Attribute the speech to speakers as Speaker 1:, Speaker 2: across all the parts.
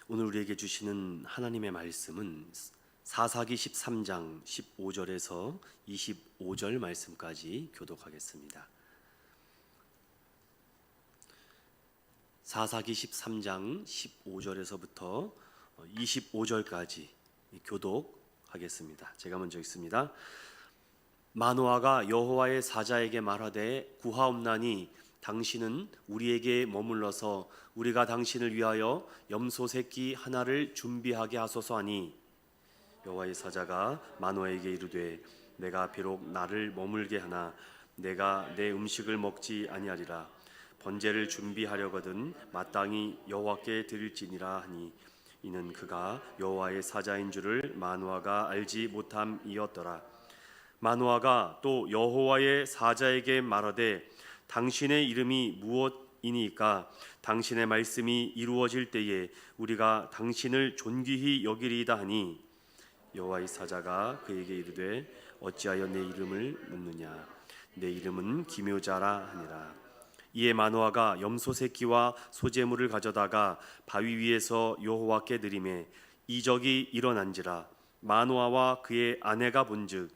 Speaker 1: 오늘 우리에게 주시는 하나님의 말씀은 사사기 13장 15절에서 25절 말씀까지 교독하겠습니다. 사사기 13장 15절에서부터 25절까지 교독하겠습니다. 제가 먼저 읽습니다. 마노아가 여호와의 사자에게 말하되 구하옵나니 당신은 우리에게 머물러서 우리가 당신을 위하여 염소 새끼 하나를 준비하게 하소서 하니 여호와의 사자가 마노아에게 이르되 내가 비록 나를 머물게 하나 내가 내 음식을 먹지 아니하리라. 번제를 준비하려거든 마땅히 여호와께 드릴지니라 하니 이는 그가 여호와의 사자인 줄을 마노아가 알지 못함이었더라. 마노아가 또 여호와의 사자에게 말하되 당신의 이름이 무엇이니까 당신의 말씀이 이루어질 때에 우리가 당신을 존귀히 여기리이다 하니 여호와의 사자가 그에게 이르되 어찌하여 내 이름을 묻느냐 내 이름은 기묘자라 하니라. 이에 마노아가 염소 새끼와 소제물을 가져다가 바위 위에서 여호와께 드리매 이적이 일어난지라. 마노아와 그의 아내가 본즉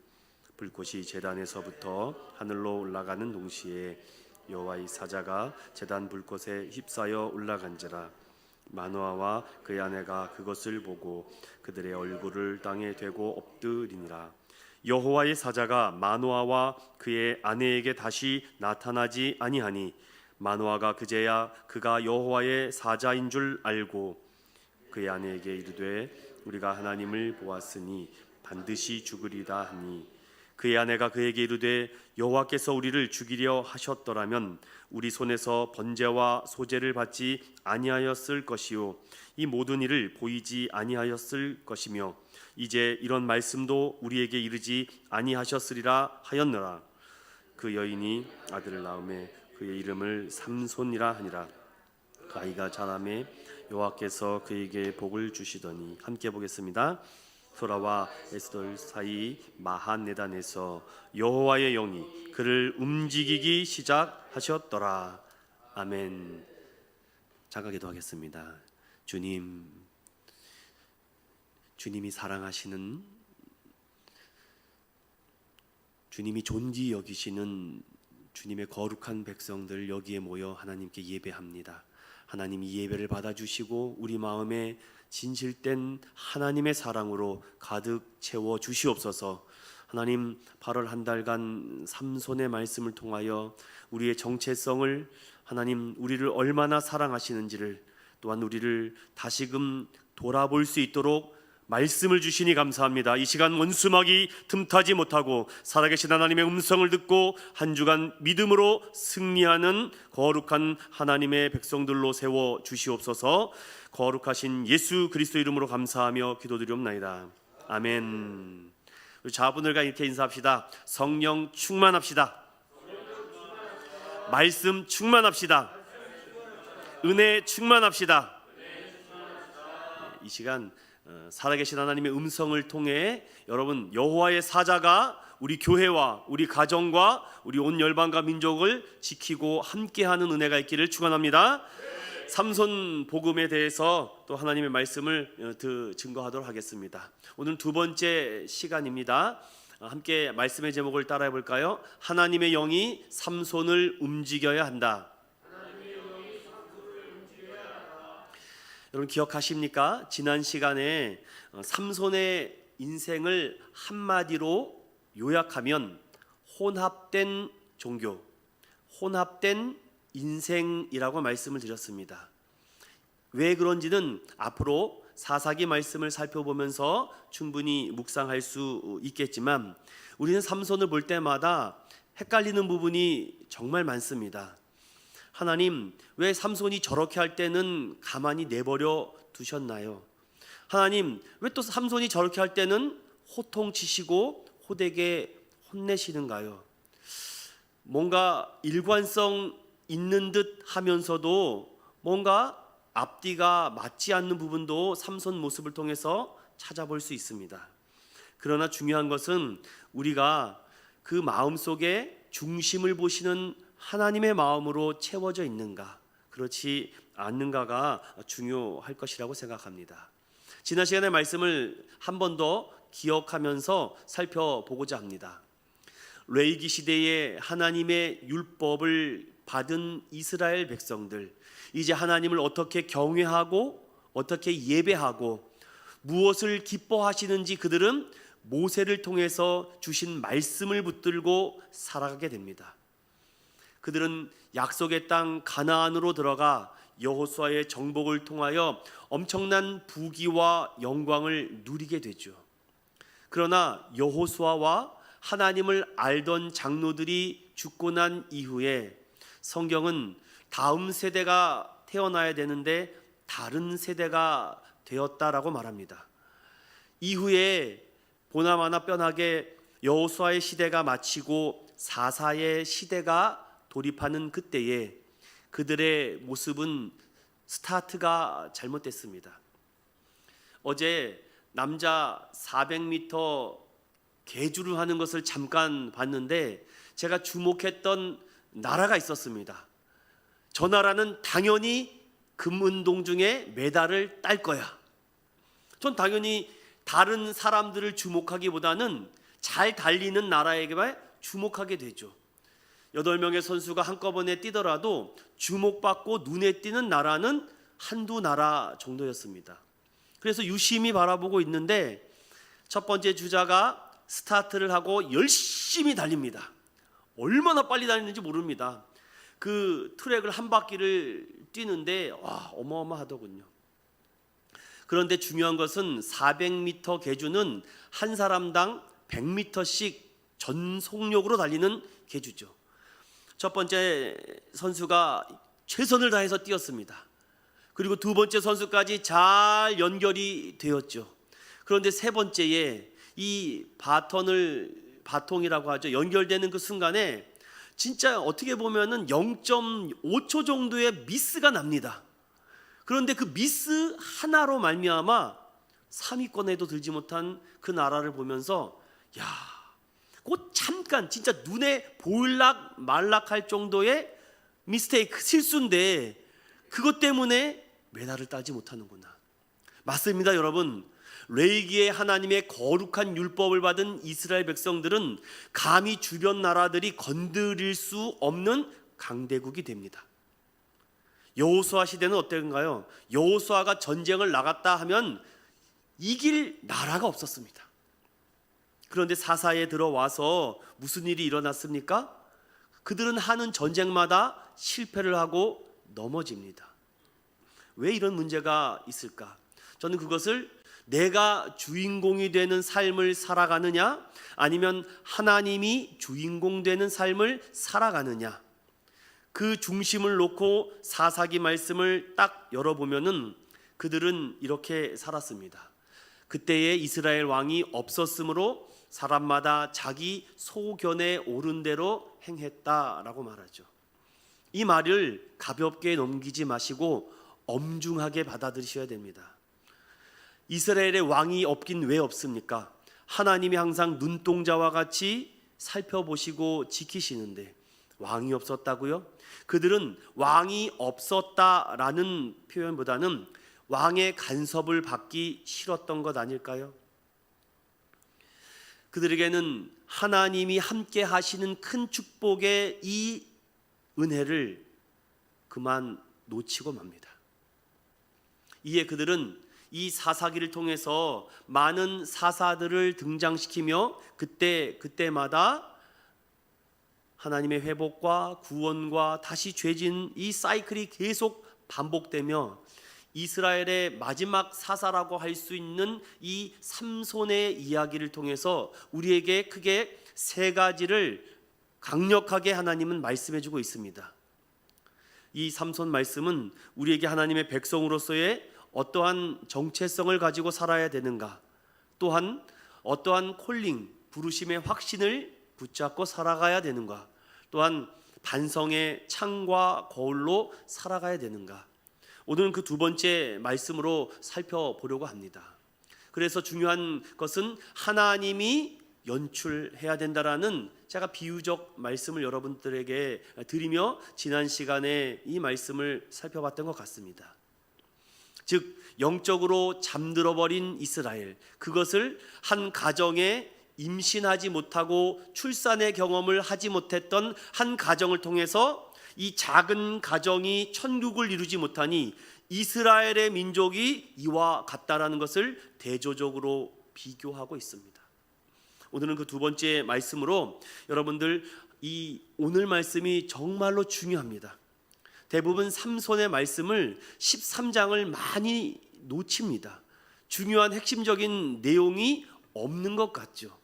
Speaker 1: 불꽃이 제단에서부터 하늘로 올라가는 동시에 여호와의 사자가 제단 불꽃에 휩싸여 올라간지라. 마노아와 그의 아내가 그것을 보고 그들의 얼굴을 땅에 대고 엎드리니라. 여호와의 사자가 마노아와 그의 아내에게 다시 나타나지 아니하니 마노아가 그제야 그가 여호와의 사자인 줄 알고 그의 아내에게 이르되 우리가 하나님을 보았으니 반드시 죽으리다 하니 그의 아내가 그에게 이르되 여호와께서 우리를 죽이려 하셨더라면 우리 손에서 번제와 소제를 받지 아니하였을 것이요 이 모든 일을 보이지 아니하였을 것이며 이제 이런 말씀도 우리에게 이르지 아니하셨으리라 하였노라. 그 여인이 아들을 낳음에 그의 이름을 삼손이라 하니라. 그 아이가 자라매 여호와께서 그에게 복을 주시더니 함께 보겠습니다. 소라와 에스돌 사이 마한네단에서 여호와의 영이 그를 움직이기 시작하셨더라. 아멘. 잠깐 기도하겠습니다. 주님이 사랑하시는, 주님이 존귀 여기시는 주님의 거룩한 백성들 여기에 모여 하나님께 예배합니다. 하나님 이 예배를 받아주시고 우리 마음에 진실된 하나님의 사랑으로 가득 채워 주시옵소서. 하나님 8월 한 달간 삼손의 말씀을 통하여 우리의 정체성을, 하나님 우리를 얼마나 사랑하시는지를, 또한 우리를 다시금 돌아볼 수 있도록 말씀을 주시니 감사합니다. 이 시간 원수막이 틈타지 못하고 살아계신 하나님의 음성을 듣고 한 주간 믿음으로 승리하는 거룩한 하나님의 백성들로 세워 주시옵소서. 거룩하신 예수 그리스도 이름으로 감사하며 기도드리옵나이다. 아멘. 우리 자분들과 이렇게 인사합시다. 성령 충만합시다. 말씀 충만합시다. 은혜 충만합시다. 이 시간 살아계신 하나님의 음성을 통해 여러분 여호와의 사자가 우리 교회와 우리 가정과 우리 온 열방과 민족을 지키고 함께하는 은혜가 있기를 축원합니다. 삼손 복음에 대해서 또 하나님의 말씀을 증거하도록 하겠습니다. 오늘 두 번째 시간입니다. 함께 말씀의 제목을 따라해 볼까요? 하나님의 영이 삼손을 움직여야 한다. 여러분 기억하십니까? 지난 시간에 삼손의 인생을 한마디로 요약하면 혼합된 종교, 혼합된 인생이라고 말씀을 드렸습니다. 왜 그런지는 앞으로 사사기 말씀을 살펴보면서 충분히 묵상할 수 있겠지만 우리는 삼손을 볼 때마다 헷갈리는 부분이 정말 많습니다. 하나님 왜 삼손이 저렇게 할 때는 가만히 내버려 두셨나요? 하나님 왜 또 삼손이 저렇게 할 때는 호통치시고 호되게 혼내시는가요? 뭔가 일관성 있는 듯 하면서도 뭔가 앞뒤가 맞지 않는 부분도 삼손 모습을 통해서 찾아볼 수 있습니다. 그러나 중요한 것은 우리가 그 마음속에 중심을 보시는 하나님의 마음으로 채워져 있는가, 그렇지 않는가가 중요할 것이라고 생각합니다. 지난 시간의 말씀을 한 번 더 기억하면서 살펴보고자 합니다. 레위기 시대에 하나님의 율법을 받은 이스라엘 백성들, 이제 하나님을 어떻게 경외하고 어떻게 예배하고 무엇을 기뻐하시는지 그들은 모세를 통해서 주신 말씀을 붙들고 살아가게 됩니다. 그들은 약속의 땅 가나안으로 들어가 여호수아의 정복을 통하여 엄청난 부귀와 영광을 누리게 되죠. 그러나 여호수아와 하나님을 알던 장로들이 죽고 난 이후에 성경은 다음 세대가 태어나야 되는데 다른 세대가 되었다라고 말합니다. 이후에 보나마나 뻔하게 여호수아의 시대가 마치고 사사의 시대가 돌입하는 그때에 그들의 모습은 스타트가 잘못됐습니다. 어제 남자 400m 계주를 하는 것을 잠깐 봤는데 제가 주목했던 나라가 있었습니다. 저 나라는 당연히 금운동 중에 메달을 딸 거야. 전 당연히 다른 사람들을 주목하기보다는 잘 달리는 나라에게만 주목하게 되죠. 8명의 선수가 한꺼번에 뛰더라도 주목받고 눈에 띄는 나라는 한두 나라 정도였습니다. 그래서 유심히 바라보고 있는데 첫 번째 주자가 스타트를 하고 열심히 달립니다. 얼마나 빨리 달리는지 모릅니다. 그 트랙을 한 바퀴를 뛰는데 어마어마하더군요. 그런데 중요한 것은 400m 계주는 한 사람당 100m씩 전속력으로 달리는 계주죠. 첫 번째 선수가 최선을 다해서 뛰었습니다. 그리고 두 번째 선수까지 잘 연결이 되었죠. 그런데 세 번째에 이 바통이라고 하죠. 연결되는 그 순간에 진짜 어떻게 보면은 0.5초 정도의 미스가 납니다. 그런데 그 미스 하나로 말미암아 3위권에도 들지 못한 그 나라를 보면서 곧 잠깐 진짜 눈에 보일락 말락할 정도의 미스테이크, 실수인데 그것 때문에 메달을 따지 못하는구나. 맞습니다, 여러분. 레위기의 하나님의 거룩한 율법을 받은 이스라엘 백성들은 감히 주변 나라들이 건드릴 수 없는 강대국이 됩니다. 여호수아 시대는 어땠는가요? 여호수아가 전쟁을 나갔다 하면 이길 나라가 없었습니다. 그런데 사사에 들어와서 무슨 일이 일어났습니까? 그들은 하는 전쟁마다 실패를 하고 넘어집니다. 왜 이런 문제가 있을까? 저는 그것을 내가 주인공이 되는 삶을 살아가느냐 아니면 하나님이 주인공 되는 삶을 살아가느냐, 그 중심을 놓고 사사기 말씀을 딱 열어보면은 그들은 이렇게 살았습니다. 그때에 이스라엘 왕이 없었으므로 사람마다 자기 소견에 오른 대로 행했다라고 말하죠. 이 말을 가볍게 넘기지 마시고 엄중하게 받아들이셔야 됩니다. 이스라엘의 왕이 없긴 왜 없습니까? 하나님이 항상 눈동자와 같이 살펴보시고 지키시는데 왕이 없었다고요? 그들은 왕이 없었다라는 표현보다는 왕의 간섭을 받기 싫었던 것 아닐까요? 그들에게는 하나님이 함께 하시는 큰 축복의 이 은혜를 그만 놓치고 맙니다. 이에 그들은 이 사사기를 통해서 많은 사사들을 등장시키며 그때마다 하나님의 회복과 구원과 다시 죄진 이 사이클이 계속 반복되며 이스라엘의 마지막 사사라고 할 수 있는 이 삼손의 이야기를 통해서 우리에게 크게 세 가지를 강력하게 하나님은 말씀해 주고 있습니다. 이 삼손 말씀은 우리에게 하나님의 백성으로서의 어떠한 정체성을 가지고 살아야 되는가, 또한 어떠한 콜링, 부르심의 확신을 붙잡고 살아가야 되는가, 또한 반성의 창과 거울로 살아가야 되는가, 오늘은 그 두 번째 말씀으로 살펴보려고 합니다. 그래서 중요한 것은 하나님이 연출해야 된다라는 제가 비유적 말씀을 여러분들에게 드리며 지난 시간에 이 말씀을 살펴봤던 것 같습니다. 즉 영적으로 잠들어 버린 이스라엘, 그것을 한 가정에 임신하지 못하고 출산의 경험을 하지 못했던 한 가정을 통해서 이 작은 가정이 천국을 이루지 못하니 이스라엘의 민족이 이와 같다라는 것을 대조적으로 비교하고 있습니다. 오늘은 그 두 번째 말씀으로 여러분들 이 오늘 말씀이 정말로 중요합니다. 대부분 삼손의 말씀을 13장을 많이 놓칩니다. 중요한 핵심적인 내용이 없는 것 같죠.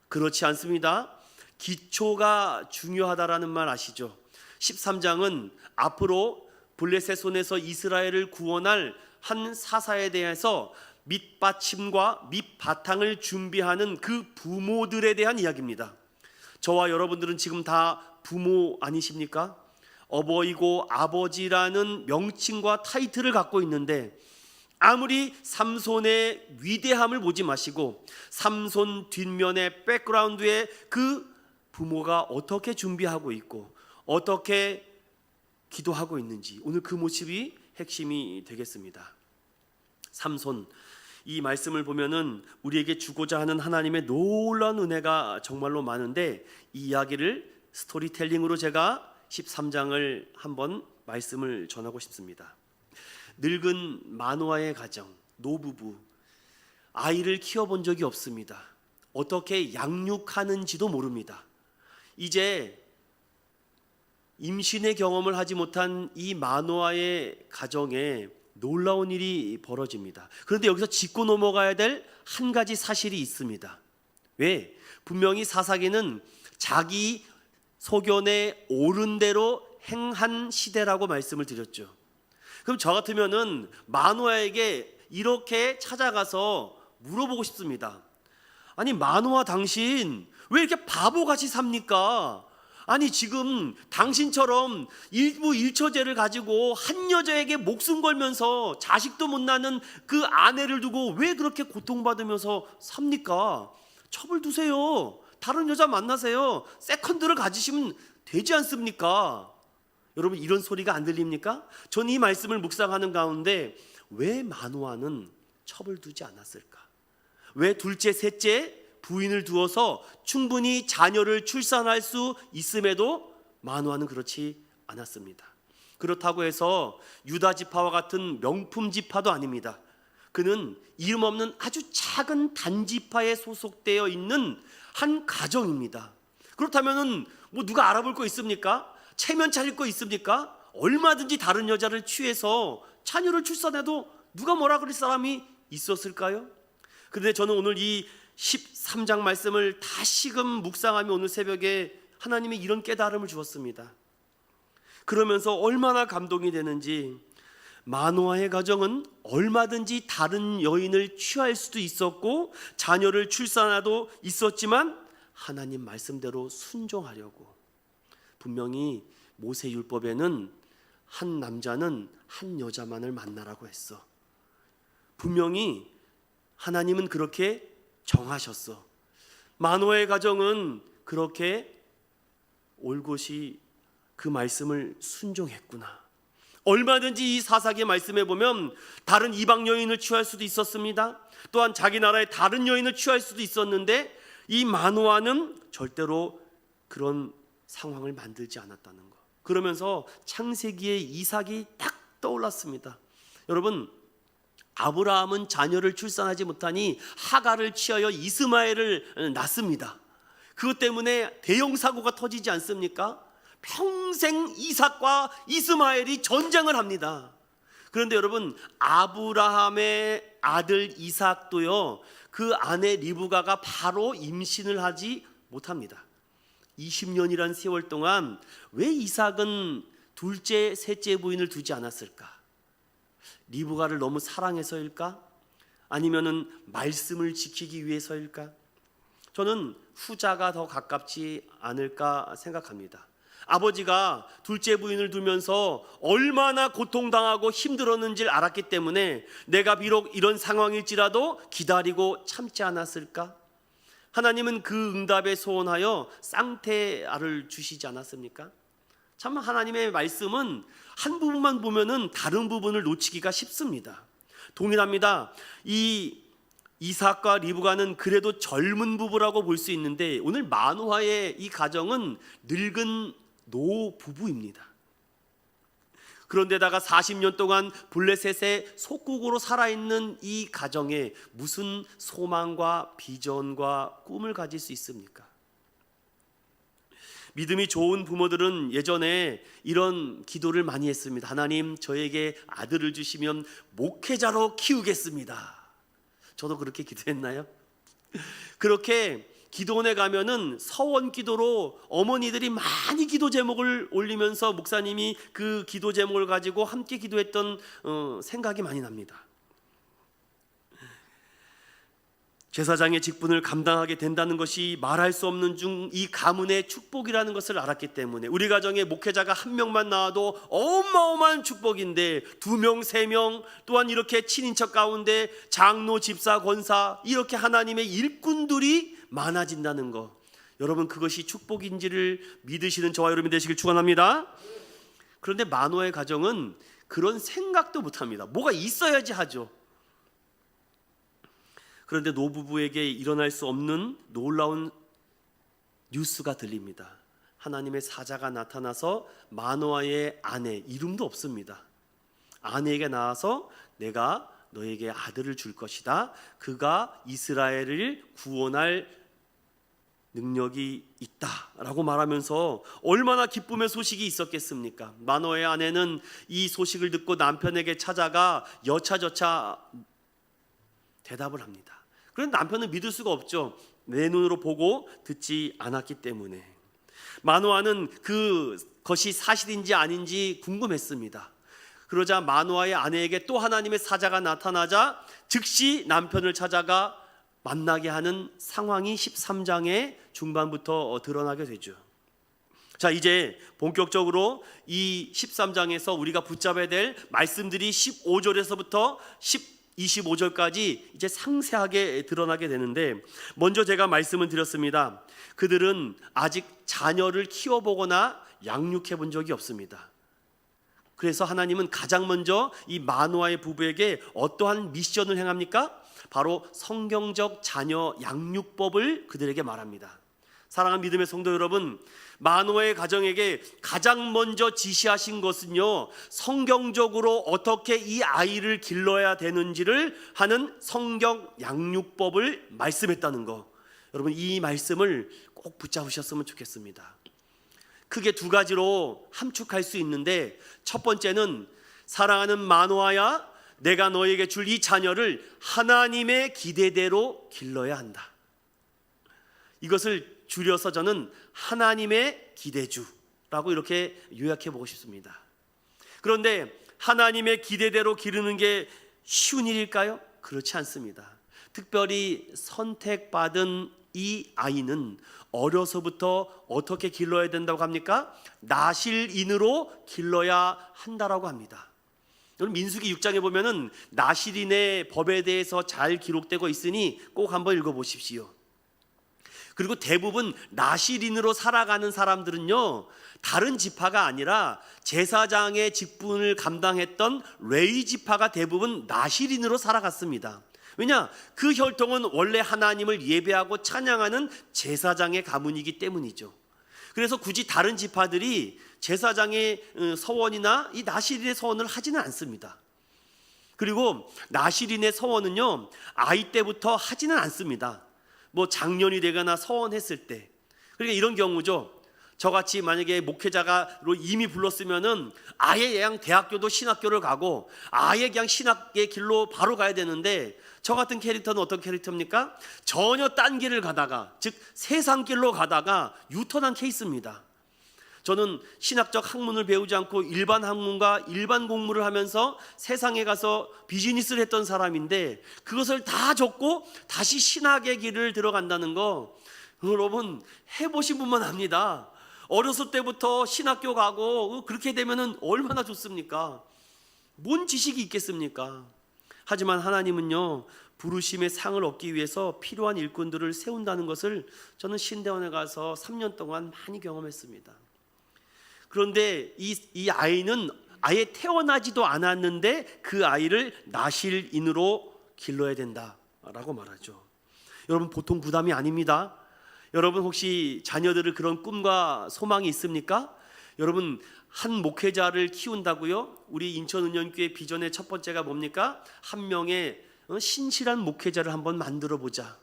Speaker 1: 그렇지 않습니다. 기초가 중요하다라는 말 아시죠? 13장은 앞으로 블레셋 손에서 이스라엘을 구원할 한 사사에 대해서 밑받침과 밑바탕을 준비하는 그 부모들에 대한 이야기입니다. 저와 여러분들은 지금 다 부모 아니십니까? 어버이고 아버지라는 명칭과 타이틀을 갖고 있는데 아무리 삼손의 위대함을 보지 마시고 삼손 뒷면의 백그라운드에 그 부모가 어떻게 준비하고 있고 어떻게 기도하고 있는지 오늘 그 모습이 핵심이 되겠습니다. 삼손, 이 말씀을 보면은 우리에게 주고자 하는 하나님의 놀라운 은혜가 정말로 많은데 이 이야기를 스토리텔링으로 제가 13장을 한번 말씀을 전하고 싶습니다. 늙은 마노아의 가정, 노부부, 아이를 키워본 적이 없습니다. 어떻게 양육하는지도 모릅니다. 이제 임신의 경험을 하지 못한 이 마노아의 가정에 놀라운 일이 벌어집니다. 그런데 여기서 짚고 넘어가야 될 한 가지 사실이 있습니다. 왜? 분명히 사사기는 자기 소견에 옳은 대로 행한 시대라고 말씀을 드렸죠. 그럼 저 같으면은 마노아에게 이렇게 찾아가서 물어보고 싶습니다. 아니 마노아, 당신 왜 이렇게 바보같이 삽니까? 아니 지금 당신처럼 일부일처제를 가지고 한 여자에게 목숨 걸면서 자식도 못 낳는 그 아내를 두고 왜 그렇게 고통받으면서 삽니까? 처벌 두세요. 다른 여자 만나세요. 세컨드를 가지시면 되지 않습니까? 여러분 이런 소리가 안 들립니까? 저는 이 말씀을 묵상하는 가운데 왜 마노아는 처벌 두지 않았을까? 왜 둘째, 셋째 부인을 두어서 충분히 자녀를 출산할 수 있음에도 마노아는 그렇지 않았습니다. 그렇다고 해서 유다 지파와 같은 명품 지파도 아닙니다. 그는 이름 없는 아주 작은 단지파에 소속되어 있는 한 가정입니다. 그렇다면은 뭐 누가 알아볼 거 있습니까? 체면 차릴 거 있습니까? 얼마든지 다른 여자를 취해서 자녀를 출산해도 누가 뭐라 그럴 사람이 있었을까요? 그런데 저는 오늘 이 13장 말씀을 다시금 묵상하며 오늘 새벽에 하나님이 이런 깨달음을 주었습니다. 그러면서 얼마나 감동이 되는지, 마노아의 가정은 얼마든지 다른 여인을 취할 수도 있었고 자녀를 출산하도 있었지만 하나님 말씀대로 순종하려고, 분명히 모세율법에는 한 남자는 한 여자만을 만나라고 했어. 분명히 하나님은 그렇게 정하셨어. 마노아의 가정은 그렇게 올곧이 그 말씀을 순종했구나. 얼마든지 이 사사기의 말씀에 보면 다른 이방 여인을 취할 수도 있었습니다. 또한 자기 나라의 다른 여인을 취할 수도 있었는데 이 마노아는 절대로 그런 상황을 만들지 않았다는 거. 그러면서 창세기의 이삭이 딱 떠올랐습니다. 여러분, 아브라함은 자녀를 출산하지 못하니 하갈을 취하여 이스마엘을 낳습니다. 그것 때문에 대형 사고가 터지지 않습니까? 평생 이삭과 이스마엘이 전쟁을 합니다. 그런데 여러분, 아브라함의 아들 이삭도요, 그 아내 리브가가 바로 임신을 하지 못합니다. 20년이란 세월 동안 왜 이삭은 둘째, 셋째 부인을 두지 않았을까? 리브가를 너무 사랑해서일까? 아니면은 말씀을 지키기 위해서일까? 저는 후자가 더 가깝지 않을까 생각합니다. 아버지가 둘째 부인을 두면서 얼마나 고통당하고 힘들었는지를 알았기 때문에 내가 비록 이런 상황일지라도 기다리고 참지 않았을까? 하나님은 그 응답에 소원하여 쌍태알을 주시지 않았습니까? 참 하나님의 말씀은 한 부분만 보면은 다른 부분을 놓치기가 쉽습니다. 동일합니다. 이 이삭과 리브가는 그래도 젊은 부부라고 볼 수 있는데 오늘 마노아의 이 가정은 늙은 노 부부입니다. 그런데다가 40년 동안 블레셋의 속국으로 살아있는 이 가정에 무슨 소망과 비전과 꿈을 가질 수 있습니까? 믿음이 좋은 부모들은 예전에 이런 기도를 많이 했습니다. 하나님, 저에게 아들을 주시면 목회자로 키우겠습니다. 저도 그렇게 기도했나요? 그렇게 기도원에 가면은 서원 기도로 어머니들이 많이 기도 제목을 올리면서 목사님이 그 기도 제목을 가지고 함께 기도했던 생각이 많이 납니다. 제사장의 직분을 감당하게 된다는 것이 말할 수 없는 이 가문의 축복이라는 것을 알았기 때문에 우리 가정에 목회자가 한 명만 나와도 어마어마한 축복인데 2명, 3명 또한 이렇게 친인척 가운데 장로, 집사, 권사 이렇게 하나님의 일꾼들이 많아진다는 것, 여러분 그것이 축복인지를 믿으시는 저와 여러분 되시길 축원합니다. 그런데 마노아의 가정은 그런 생각도 못합니다. 뭐가 있어야지 하죠. 그런데 노부부에게 일어날 수 없는 놀라운 뉴스가 들립니다. 하나님의 사자가 나타나서 마노아의 아내, 이름도 없습니다. 아내에게 나와서 내가 너에게 아들을 줄 것이다. 그가 이스라엘을 구원할 능력이 있다라고 말하면서 얼마나 기쁨의 소식이 있었겠습니까? 마노아의 아내는 이 소식을 듣고 남편에게 찾아가 여차저차 대답을 합니다. 그런데 남편은 믿을 수가 없죠. 내 눈으로 보고 듣지 않았기 때문에. 마노아는 그것이 사실인지 아닌지 궁금했습니다. 그러자 마노아의 아내에게 또 하나님의 사자가 나타나자 즉시 남편을 찾아가 만나게 하는 상황이 13장의 중반부터 드러나게 되죠. 자, 이제 본격적으로 이 13장에서 우리가 붙잡아야 될 말씀들이 15절에서부터 25절까지 이제 상세하게 드러나게 되는데, 먼저 제가 말씀을 드렸습니다. 그들은 아직 자녀를 키워보거나 양육해 본 적이 없습니다. 그래서 하나님은 가장 먼저 이 마노아의 부부에게 어떠한 미션을 행합니까? 바로 성경적 자녀 양육법을 그들에게 말합니다. 사랑하는 믿음의 성도 여러분, 마노아의 가정에게 가장 먼저 지시하신 것은요, 성경적으로 어떻게 이 아이를 길러야 되는지를 하는 성경 양육법을 말씀했다는 거, 여러분 이 말씀을 꼭 붙잡으셨으면 좋겠습니다. 크게 두 가지로 함축할 수 있는데, 첫 번째는 사랑하는 마노아야, 내가 너에게 줄 이 자녀를 하나님의 기대대로 길러야 한다. 이것을 줄여서 저는 하나님의 기대주라고 이렇게 요약해 보고 싶습니다. 그런데 하나님의 기대대로 기르는 게 쉬운 일일까요? 그렇지 않습니다. 특별히 선택받은 이 아이는 어려서부터 어떻게 길러야 된다고 합니까? 나실인으로 길러야 한다라고 합니다. 여러분 민수기 6장에 보면은 나실인의 법에 대해서 잘 기록되고 있으니 꼭 한번 읽어보십시오. 그리고 대부분 나실인으로 살아가는 사람들은요, 다른 지파가 아니라 제사장의 직분을 감당했던 레위 지파가 대부분 나실인으로 살아갔습니다. 왜냐? 그 혈통은 원래 하나님을 예배하고 찬양하는 제사장의 가문이기 때문이죠. 그래서 굳이 다른 지파들이 제사장의 서원이나 이 나실인의 서원을 하지는 않습니다. 그리고 나실인의 서원은요, 아이 때부터 하지는 않습니다. 뭐 장년이 되거나 서원했을 때. 그러니까 이런 경우죠. 저같이 만약에 목회자가로 이미 불렀으면은 아예 그냥 대학교도 신학교를 가고 아예 그냥 신학의 길로 바로 가야 되는데, 저 같은 캐릭터는 어떤 캐릭터입니까? 전혀 딴 길을 가다가, 즉 세상 길로 가다가 유턴한 케이스입니다. 저는 신학적 학문을 배우지 않고 일반 학문과 일반 공부를 하면서 세상에 가서 비즈니스를 했던 사람인데, 그것을 다 접고 다시 신학의 길을 들어간다는 거, 여러분 해보신 분만 압니다. 어렸을 때부터 신학교 가고 그렇게 되면은 얼마나 좋습니까? 뭔 지식이 있겠습니까? 하지만 하나님은요, 부르심의 상을 얻기 위해서 필요한 일꾼들을 세운다는 것을 저는 신대원에 가서 3년 동안 많이 경험했습니다. 그런데 이 아이는 아예 태어나지도 않았는데 그 아이를 나실인으로 길러야 된다라고 말하죠. 여러분, 보통 부담이 아닙니다. 여러분, 혹시 자녀들을 그런 꿈과 소망이 있습니까? 여러분, 한 목회자를 키운다고요? 우리 인천은연교회 비전의 첫 번째가 뭡니까? 한 명의 신실한 목회자를 한번 만들어 보자.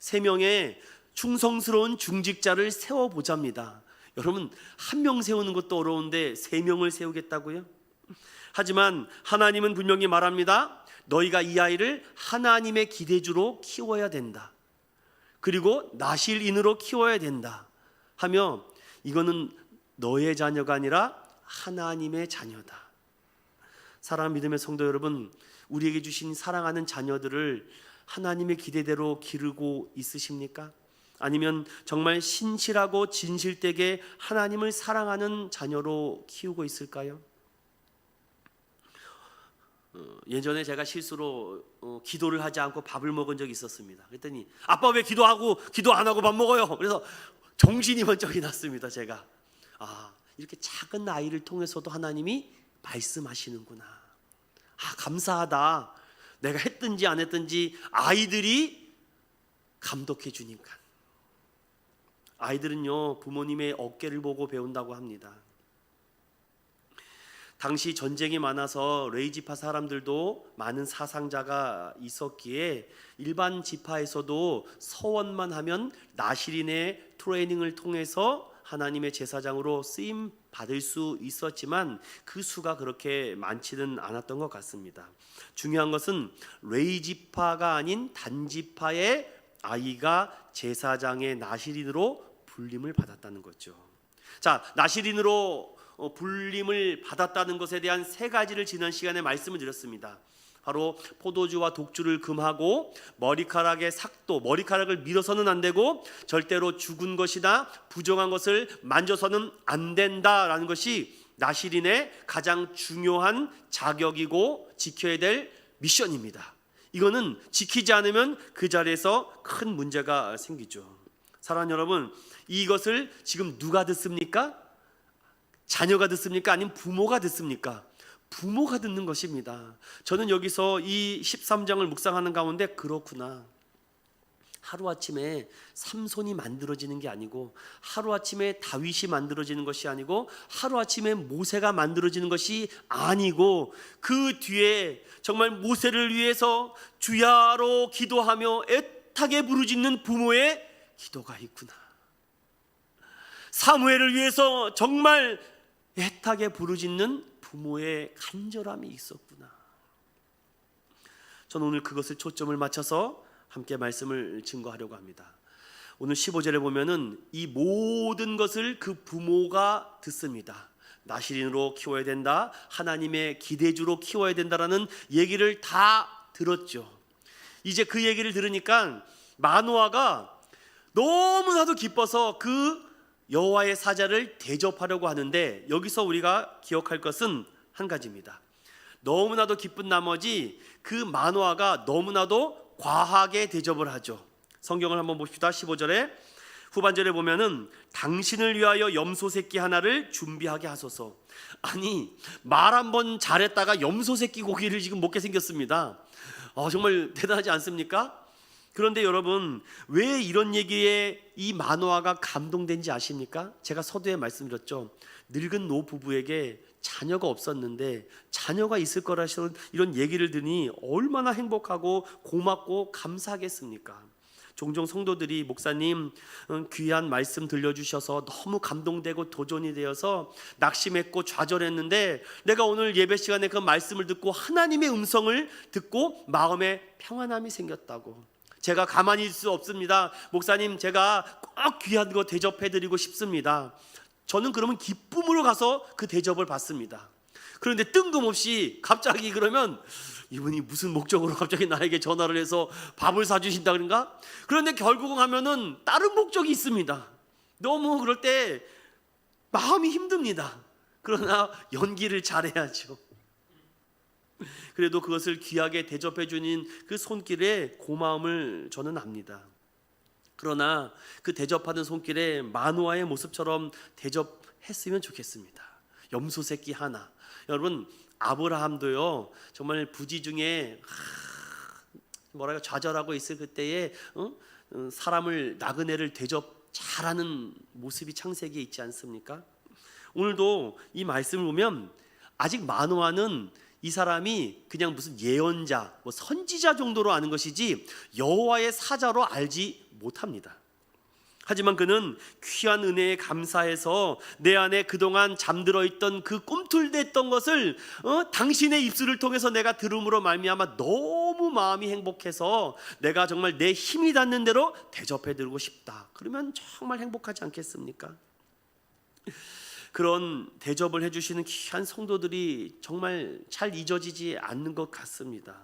Speaker 1: 3명의 충성스러운 중직자를 세워보자입니다. 여러분, 한 명 세우는 것도 어려운데 3명을 세우겠다고요? 하지만 하나님은 분명히 말합니다. 너희가 이 아이를 하나님의 기대주로 키워야 된다. 그리고 나실인으로 키워야 된다 하며, 이거는 너의 자녀가 아니라 하나님의 자녀다. 사랑하는 믿음의 성도 여러분, 우리에게 주신 사랑하는 자녀들을 하나님의 기대대로 기르고 있으십니까? 아니면 정말 신실하고 진실되게 하나님을 사랑하는 자녀로 키우고 있을까요? 예전에 제가 실수로 기도를 하지 않고 밥을 먹은 적이 있었습니다. 그랬더니 아빠 왜 기도 안 하고 밥 먹어요? 그래서 정신이 번쩍이 났습니다. 제가 이렇게 작은 아이를 통해서도 하나님이 말씀하시는구나. 감사하다. 내가 했든지 안 했든지 아이들이 감독해 주니까. 아이들은요, 부모님의 어깨를 보고 배운다고 합니다. 당시 전쟁이 많아서 레위 지파 사람들도 많은 사상자가 있었기에 일반 지파에서도 서원만 하면 나실인의 트레이닝을 통해서 하나님의 제사장으로 쓰임 받을 수 있었지만 그 수가 그렇게 많지는 않았던 것 같습니다. 중요한 것은 레위 지파가 아닌 단지파의 아이가 제사장의 나실인으로 불림을 받았다는 거죠. 자, 나실인으로 불림을 받았다는 것에 대한 3가지를 지난 시간에 말씀을 드렸습니다. 바로 포도주와 독주를 금하고 머리카락의 삭도, 머리카락을 밀어서는 안 되고 절대로 죽은 것이나 부정한 것을 만져서는 안 된다라는 것이 나실인의 가장 중요한 자격이고 지켜야 될 미션입니다. 이거는 지키지 않으면 그 자리에서 큰 문제가 생기죠. 사랑하는 여러분, 이것을 지금 누가 듣습니까? 자녀가 듣습니까? 아니면 부모가 듣습니까? 부모가 듣는 것입니다. 저는 여기서 이 13장을 묵상하는 가운데 그렇구나, 하루아침에 삼손이 만들어지는 게 아니고, 하루아침에 다윗이 만들어지는 것이 아니고, 하루아침에 모세가 만들어지는 것이 아니고, 그 뒤에 정말 모세를 위해서 주야로 기도하며 애타게 부르짖는 부모의 기도가 있구나. 사무엘을 위해서 정말 애타게 부르짖는 부모의 간절함이 있었구나. 저는 오늘 그것을 초점을 맞춰서 함께 말씀을 증거하려고 합니다. 오늘 15절에 보면은 이 모든 것을 그 부모가 듣습니다. 나실인으로 키워야 된다, 하나님의 기대주로 키워야 된다라는 얘기를 다 들었죠. 이제 그 얘기를 들으니까 마노아가 너무나도 기뻐서 그 여호와의 사자를 대접하려고 하는데, 여기서 우리가 기억할 것은 한 가지입니다. 너무나도 기쁜 나머지 그 마노아가 너무나도 과하게 대접을 하죠. 성경을 한번 봅시다. 15절에 후반절에 보면은 당신을 위하여 염소 새끼 하나를 준비하게 하소서. 아니, 말 한번 잘했다가 염소 새끼 고기를 지금 먹게 생겼습니다. 정말 대단하지 않습니까? 그런데 여러분, 왜 이런 얘기에 이 마노아가 감동된지 아십니까? 제가 서두에 말씀드렸죠. 늙은 노부부에게 자녀가 없었는데 자녀가 있을 거라서 이런 얘기를 들으니 얼마나 행복하고 고맙고 감사하겠습니까? 종종 성도들이 목사님 귀한 말씀 들려주셔서 너무 감동되고 도전이 되어서 낙심했고 좌절했는데, 내가 오늘 예배 시간에 그 말씀을 듣고 하나님의 음성을 듣고 마음에 평안함이 생겼다고. 제가 가만히 있을 수 없습니다. 목사님, 제가 꼭 귀한 거 대접해드리고 싶습니다. 저는 그러면 기쁨으로 가서 그 대접을 받습니다. 그런데 뜬금없이 갑자기 그러면 이분이 무슨 목적으로 갑자기 나에게 전화를 해서 밥을 사주신다 그런가? 그런데 결국은 하면은 다른 목적이 있습니다. 너무 그럴 때 마음이 힘듭니다. 그러나 연기를 잘해야죠. 그래도 그것을 귀하게 대접해 주는 그 손길에 고마움을 저는 압니다. 그러나 그 대접하는 손길에 마노아의 모습처럼 대접했으면 좋겠습니다. 염소 새끼 하나. 여러분, 아브라함도요 정말 부지 중에 뭐랄까 좌절하고 있을 그때에 사람을 나그네를 대접 잘하는 모습이 창세기에 있지 않습니까? 오늘도 이 말씀을 보면 아직 마노아는 이 사람이 그냥 무슨 예언자, 선지자 정도로 아는 것이지 여호와의 사자로 알지 못합니다. 하지만 그는 귀한 은혜에 감사해서 내 안에 그동안 잠들어 있던 그 꿈틀댔던 것을 당신의 입술을 통해서 내가 들음으로 말미암아 너무 마음이 행복해서 내가 정말 내 힘이 닿는 대로 대접해 드리고 싶다. 그러면 정말 행복하지 않겠습니까? 그런 대접을 해주시는 귀한 성도들이 정말 잘 잊어지지 않는 것 같습니다.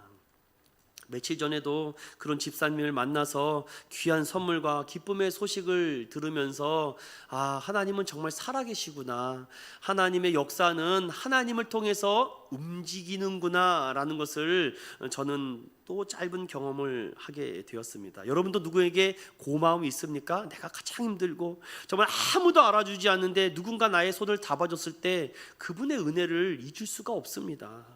Speaker 1: 며칠 전에도 그런 집사님을 만나서 귀한 선물과 기쁨의 소식을 들으면서 하나님은 정말 살아계시구나, 하나님의 역사는 하나님을 통해서 움직이는구나 라는 것을 저는 또 짧은 경험을 하게 되었습니다. 여러분도 누구에게 고마움이 있습니까? 내가 가장 힘들고 정말 아무도 알아주지 않는데 누군가 나의 손을 잡아줬을 때 그분의 은혜를 잊을 수가 없습니다.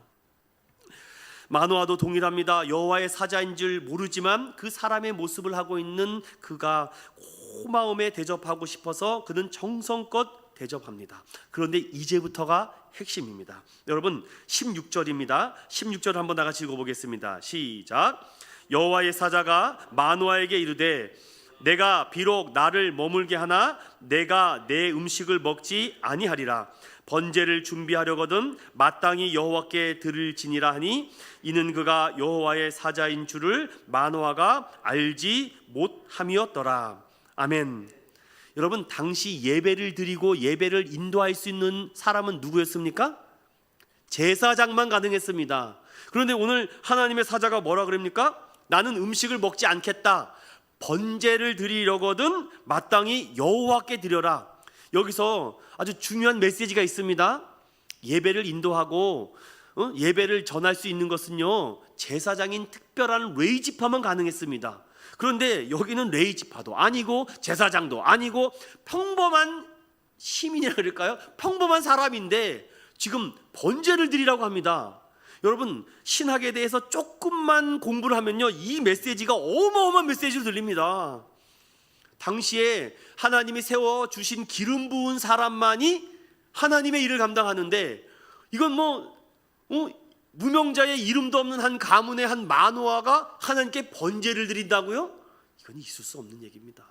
Speaker 1: 마노아도 동일합니다. 여호와의 사자인 줄 모르지만 그 사람의 모습을 하고 있는 그가 고마움에 대접하고 싶어서 그는 정성껏 대접합니다. 그런데 이제부터가 핵심입니다. 여러분 16절입니다. 16절 한번 다 같이 읽어보겠습니다. 시작. 여호와의 사자가 마노아에게 이르되 내가 비록 나를 머물게 하나 내가 내 음식을 먹지 아니하리라. 번제를 준비하려거든 마땅히 여호와께 드릴지니라 하니 이는 그가 여호와의 사자인 줄을 마노아가 알지 못함이었더라. 아멘. 여러분, 당시 예배를 드리고 예배를 인도할 수 있는 사람은 누구였습니까? 제사장만 가능했습니다. 그런데 오늘 하나님의 사자가 뭐라 그럽니까? 나는 음식을 먹지 않겠다. 번제를 드리려거든 마땅히 여호와께 드려라. 여기서 아주 중요한 메시지가 있습니다. 예배를 인도하고 예배를 전할 수 있는 것은요 제사장인 특별한 레위지파만 가능했습니다. 그런데 여기는 레위지파도 아니고 제사장도 아니고 평범한 시민이라 그럴까요? 평범한 사람인데 지금 번제를 드리라고 합니다. 여러분, 신학에 대해서 조금만 공부를 하면요 이 메시지가 어마어마한 메시지로 들립니다. 당시에 하나님이 세워주신 기름 부은 사람만이 하나님의 일을 감당하는데 이건 무명자의 이름도 없는 한 가문의 한 마노아가 하나님께 번제를 드린다고요? 이건 있을 수 없는 얘기입니다.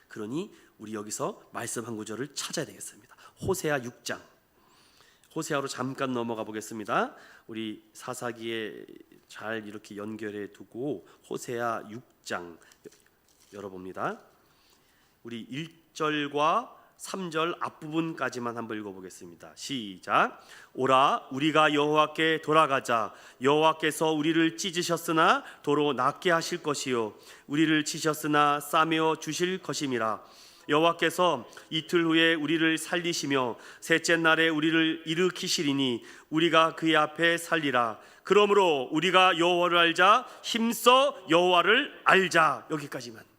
Speaker 1: 그러니 우리 여기서 말씀 한 구절을 찾아야 되겠습니다. 호세아 6장. 호세아로 잠깐 넘어가 보겠습니다. 우리 사사기에 잘 이렇게 연결해 두고 호세아 6장 열어봅니다. 우리 1절과 3절 앞부분까지만 한번 읽어보겠습니다. 시작. 오라 우리가 여호와께 돌아가자. 여호와께서 우리를 찢으셨으나 도로 낫게 하실 것이요 우리를 치셨으나 싸매어 주실 것임이라. 여호와께서 이틀 후에 우리를 살리시며 셋째 날에 우리를 일으키시리니 우리가 그의 앞에 살리라. 그러므로 우리가 여호와를 알자. 힘써 여호와를 알자. 여기까지만.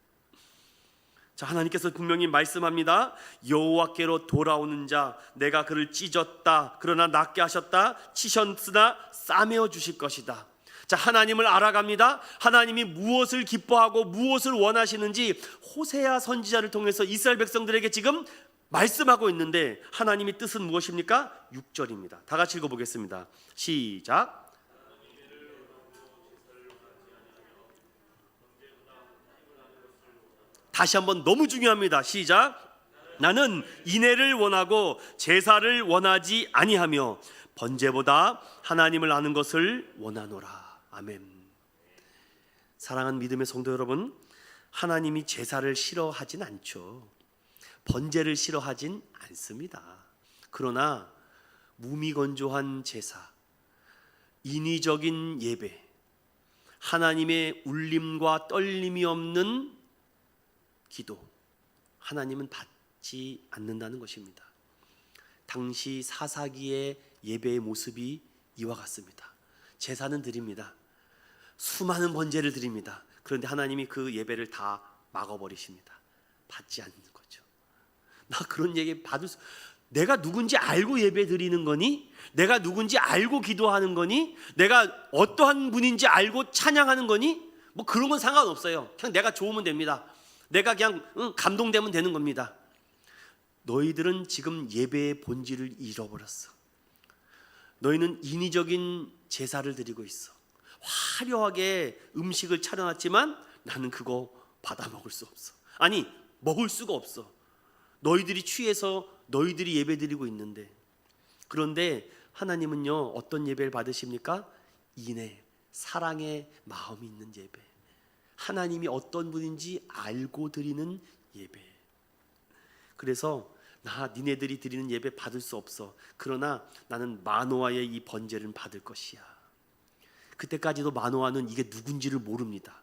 Speaker 1: 자, 하나님께서 분명히 말씀합니다. 여호와께로 돌아오는 자 내가 그를 찢었다 그러나 낫게 하셨다. 치셨으나 싸매어 주실 것이다. 자, 하나님을 알아갑니다. 하나님이 무엇을 기뻐하고 무엇을 원하시는지 호세아 선지자를 통해서 이스라엘 백성들에게 지금 말씀하고 있는데 하나님의 뜻은 무엇입니까? 6절입니다. 다 같이 읽어보겠습니다. 시작. 다시 한번 너무 중요합니다. 시작. 나는 인애를 원하고 제사를 원하지 아니하며 번제보다 하나님을 아는 것을 원하노라. 아멘. 사랑하는 믿음의 성도 여러분, 하나님이 제사를 싫어하진 않죠. 번제를 싫어하진 않습니다. 그러나 무미건조한 제사, 인위적인 예배, 하나님의 울림과 떨림이 없는 기도, 하나님은 받지 않는다는 것입니다. 당시 사사기의 예배의 모습이 이와 같습니다. 제사는 드립니다. 수많은 번제를 드립니다. 그런데 하나님이 그 예배를 다 막아버리십니다. 받지 않는 거죠. 나 그런 얘기 받을 수, 내가 누군지 알고 예배 드리는 거니? 내가 누군지 알고 기도하는 거니? 내가 어떠한 분인지 알고 찬양하는 거니? 뭐 그런 건 상관없어요. 그냥 내가 좋으면 됩니다. 내가 그냥 감동되면 되는 겁니다. 너희들은 지금 예배의 본질을 잃어버렸어. 너희는 인위적인 제사를 드리고 있어. 화려하게 음식을 차려놨지만 나는 그거 받아 먹을 수 없어. 아니, 먹을 수가 없어. 너희들이 취해서 너희들이 예배 드리고 있는데. 그런데 하나님은요, 어떤 예배를 받으십니까? 인애, 사랑의 마음이 있는 예배. 하나님이 어떤 분인지 알고 드리는 예배. 그래서 나 니네들이 드리는 예배 받을 수 없어. 그러나 나는 마노아의 이 번제를 받을 것이야. 그때까지도 마노아는 이게 누군지를 모릅니다.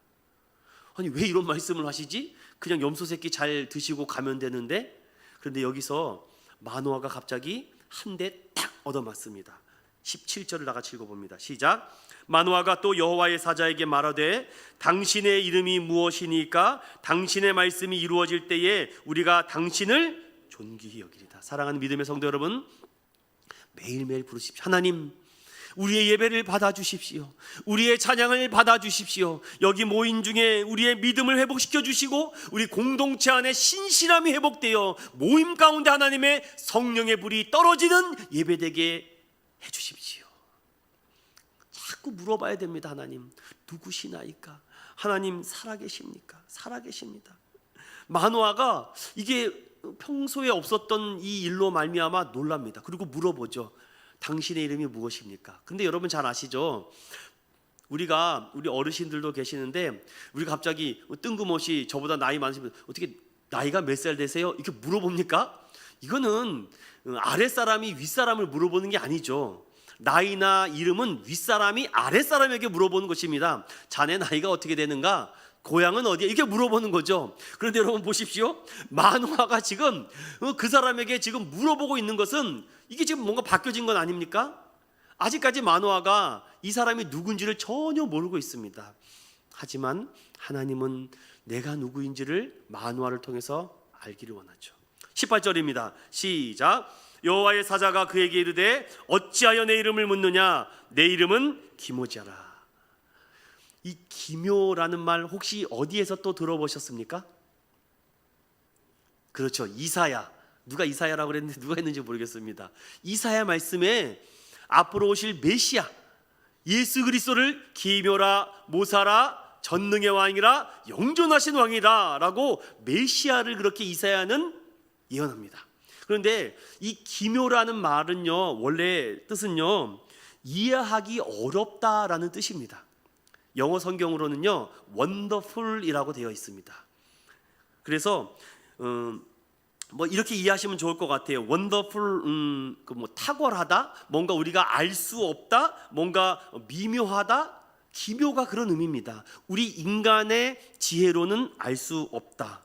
Speaker 1: 아니, 왜 이런 말씀을 하시지? 그냥 염소 새끼 잘 드시고 가면 되는데. 그런데 여기서 마노아가 갑자기 한 대 딱 얻어맞습니다. 17절을 다 같이 읽어봅니다. 시작. 마노아가 또 여호와의 사자에게 말하되 당신의 이름이 무엇이니까 당신의 말씀이 이루어질 때에 우리가 당신을 존귀히 여기리다. 사랑하는 믿음의 성도 여러분, 매일매일 부르십시오. 하나님, 우리의 예배를 받아주십시오. 우리의 찬양을 받아주십시오. 여기 모인 중에 우리의 믿음을 회복시켜 주시고 우리 공동체 안에 신실함이 회복되어 모임 가운데 하나님의 성령의 불이 떨어지는 예배되게 해주십시오. 자꾸 물어봐야 됩니다. 하나님, 누구시나이까? 하나님, 살아계십니까? 살아계십니다. 마노아가 이게 평소에 없었던 이 일로 말미암아 놀랍니다. 그리고 물어보죠. 당신의 이름이 무엇입니까? 근데 여러분 잘 아시죠? 우리 어르신들도 계시는데 우리가 갑자기 뜬금없이 저보다 나이 많으신 분 어떻게 나이가 몇 살 되세요? 이렇게 물어봅니까? 이거는 아랫사람이 윗사람을 물어보는 게 아니죠. 나이나 이름은 윗사람이 아랫사람에게 물어보는 것입니다. 자네 나이가 어떻게 되는가? 고향은 어디야? 이렇게 물어보는 거죠. 그런데 여러분 보십시오. 마노아가 지금 그 사람에게 지금 물어보고 있는 것은 이게 지금 뭔가 바뀌어진 건 아닙니까? 아직까지 마노아가 이 사람이 누군지를 전혀 모르고 있습니다. 하지만 하나님은 내가 누구인지를 마노아를 통해서 알기를 원하죠. 18절입니다. 시작. 여호와의 사자가 그에게 이르되 어찌하여 내 이름을 묻느냐? 내 이름은 기모자라. 이 기묘라는 말 혹시 어디에서 또 들어보셨습니까? 그렇죠. 이사야. 누가 이사야라고 그랬는데 누가 했는지 모르겠습니다. 이사야 말씀에 앞으로 오실 메시아 예수 그리스도를 기묘라 모사라 전능의 왕이라 영존하신 왕이다 라고 메시아를 그렇게 이사야는 예언합니다. 그런데 이 기묘라는 말은요, 원래 뜻은요, 이해하기 어렵다라는 뜻입니다. 영어 성경으로는요 wonderful이라고 되어 있습니다. 그래서 뭐 이렇게 이해하시면 좋을 것 같아요. wonderful, 탁월하다, 뭔가 우리가 알 수 없다, 뭔가 미묘하다, 기묘가 그런 의미입니다. 우리 인간의 지혜로는 알 수 없다.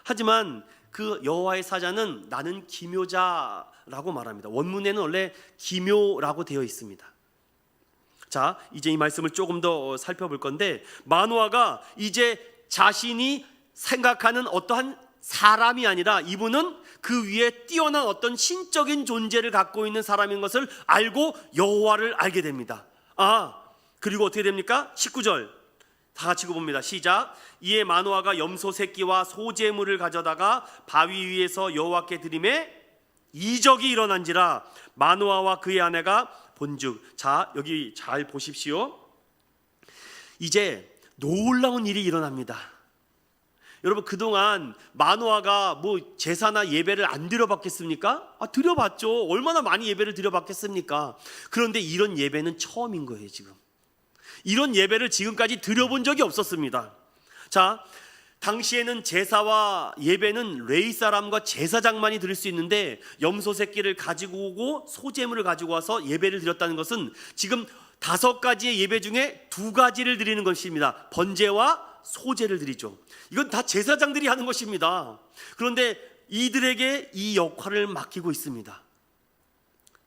Speaker 1: 하지만 그 여호와의 사자는 나는 기묘자라고 말합니다. 원문에는 원래 기묘라고 되어 있습니다. 자, 이제 이 말씀을 조금 더 살펴볼 건데, 마노아가 이제 자신이 생각하는 어떠한 사람이 아니라 이분은 그 위에 뛰어난 어떤 신적인 존재를 갖고 있는 사람인 것을 알고 여호와를 알게 됩니다. 그리고 어떻게 됩니까? 19절 다 같이 읽어봅니다. 시작. 이에 마노아가 염소 새끼와 소제물을 가져다가 바위 위에서 여호와께 드리매 이적이 일어난지라 마노아와 그의 아내가 본즉. 자, 여기 잘 보십시오. 이제 놀라운 일이 일어납니다. 여러분, 그동안 마노아가 뭐 제사나 예배를 안 드려봤겠습니까? 드려봤죠. 얼마나 많이 예배를 드려봤겠습니까? 그런데 이런 예배는 처음인 거예요. 지금 이런 예배를 지금까지 드려본 적이 없었습니다. 자, 당시에는 제사와 예배는 레위 사람과 제사장만이 드릴 수 있는데 염소 새끼를 가지고 오고 소제물을 가지고 와서 예배를 드렸다는 것은 지금 5가지의 예배 중에 2가지를 드리는 것입니다. 번제와 소제를 드리죠. 이건 다 제사장들이 하는 것입니다. 그런데 이들에게 이 역할을 맡기고 있습니다.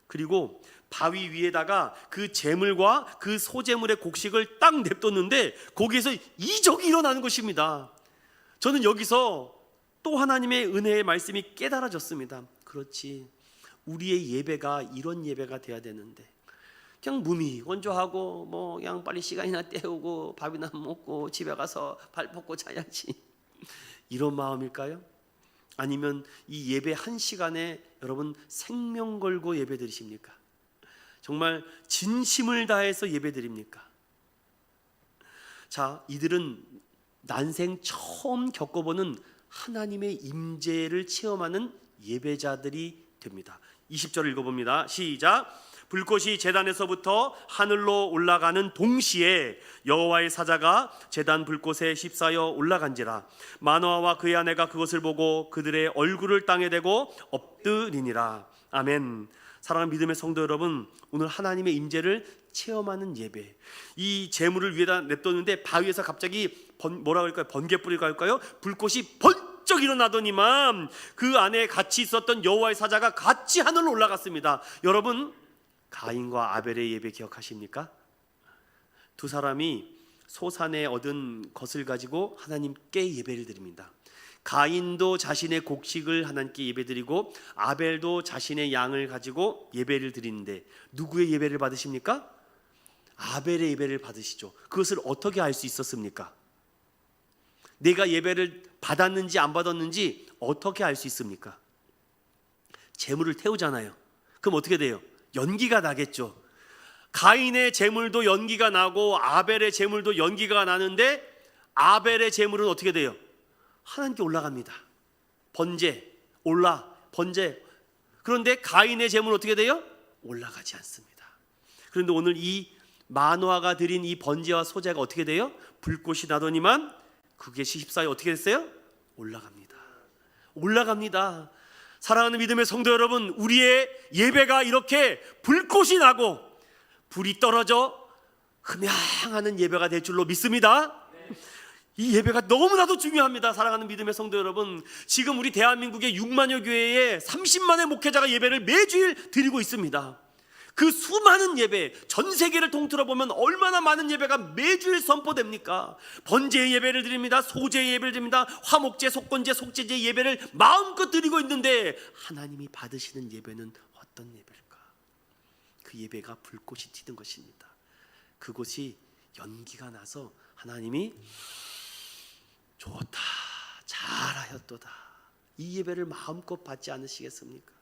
Speaker 1: 그리고 바위 위에다가 그 재물과 그 소재물의 곡식을 딱 냅뒀는데 거기에서 이적이 일어나는 것입니다. 저는 여기서 또 하나님의 은혜의 말씀이 깨달아졌습니다. 그렇지, 우리의 예배가 이런 예배가 돼야 되는데 그냥 무미 건조하고 뭐 그냥 빨리 시간이나 때우고 밥이나 먹고 집에 가서 발 뻗고 자야지, 이런 마음일까요? 아니면 이 예배 한 시간에 여러분 생명 걸고 예배 드리십니까? 정말 진심을 다해서 예배 드립니까? 자, 이들은 난생 처음 겪어보는 하나님의 임재를 체험하는 예배자들이 됩니다. 20절을 읽어봅니다. 시작. 불꽃이 제단에서부터 하늘로 올라가는 동시에 여호와의 사자가 제단 불꽃에 휩싸여 올라간지라. 마노아와 그의 아내가 그것을 보고 그들의 얼굴을 땅에 대고 엎드리니라. 아멘. 사랑하는 믿음의 성도 여러분, 오늘 하나님의 임재를 체험하는 예배, 이 재물을 위에다 냅뒀는데 바위에서 갑자기 뭐라고 할까요? 번개불이라고 할까요? 불꽃이 번쩍 일어나더니만 그 안에 같이 있었던 여호와의 사자가 같이 하늘로 올라갔습니다. 여러분, 가인과 아벨의 예배 기억하십니까? 두 사람이 소산에 얻은 것을 가지고 하나님께 예배를 드립니다. 가인도 자신의 곡식을 하나님께 예배드리고 아벨도 자신의 양을 가지고 예배를 드리는데 누구의 예배를 받으십니까? 아벨의 예배를 받으시죠. 그것을 어떻게 알 수 있었습니까? 내가 예배를 받았는지 안 받았는지 어떻게 알 수 있습니까? 재물을 태우잖아요. 그럼 어떻게 돼요? 연기가 나겠죠. 가인의 재물도 연기가 나고 아벨의 재물도 연기가 나는데 아벨의 재물은 어떻게 돼요? 하나님께 올라갑니다. 번제, 번제. 그런데 가인의 재물은 어떻게 돼요? 올라가지 않습니다. 그런데 오늘 이 마노아가 드린 이 번제와 소제가 어떻게 돼요? 불꽃이 나더니만 그것이 휩싸여 어떻게 됐어요? 올라갑니다. 사랑하는 믿음의 성도 여러분, 우리의 예배가 이렇게 불꽃이 나고 불이 떨어져 흠양하는 예배가 될 줄로 믿습니다. 이 예배가 너무나도 중요합니다. 사랑하는 믿음의 성도 여러분, 지금 우리 대한민국의 6만여 교회에 30만의 목회자가 예배를 매주일 드리고 있습니다. 그 수많은 예배, 전 세계를 통틀어 보면 얼마나 많은 예배가 매주일 선포됩니까? 번제의 예배를 드립니다. 소제의 예배를 드립니다. 화목제, 속건제, 속죄제 예배를 마음껏 드리고 있는데 하나님이 받으시는 예배는 어떤 예배일까? 그 예배가 불꽃이 튀는 것입니다. 그곳이 연기가 나서 하나님이 좋다, 잘하였도다, 이 예배를 마음껏 받지 않으시겠습니까?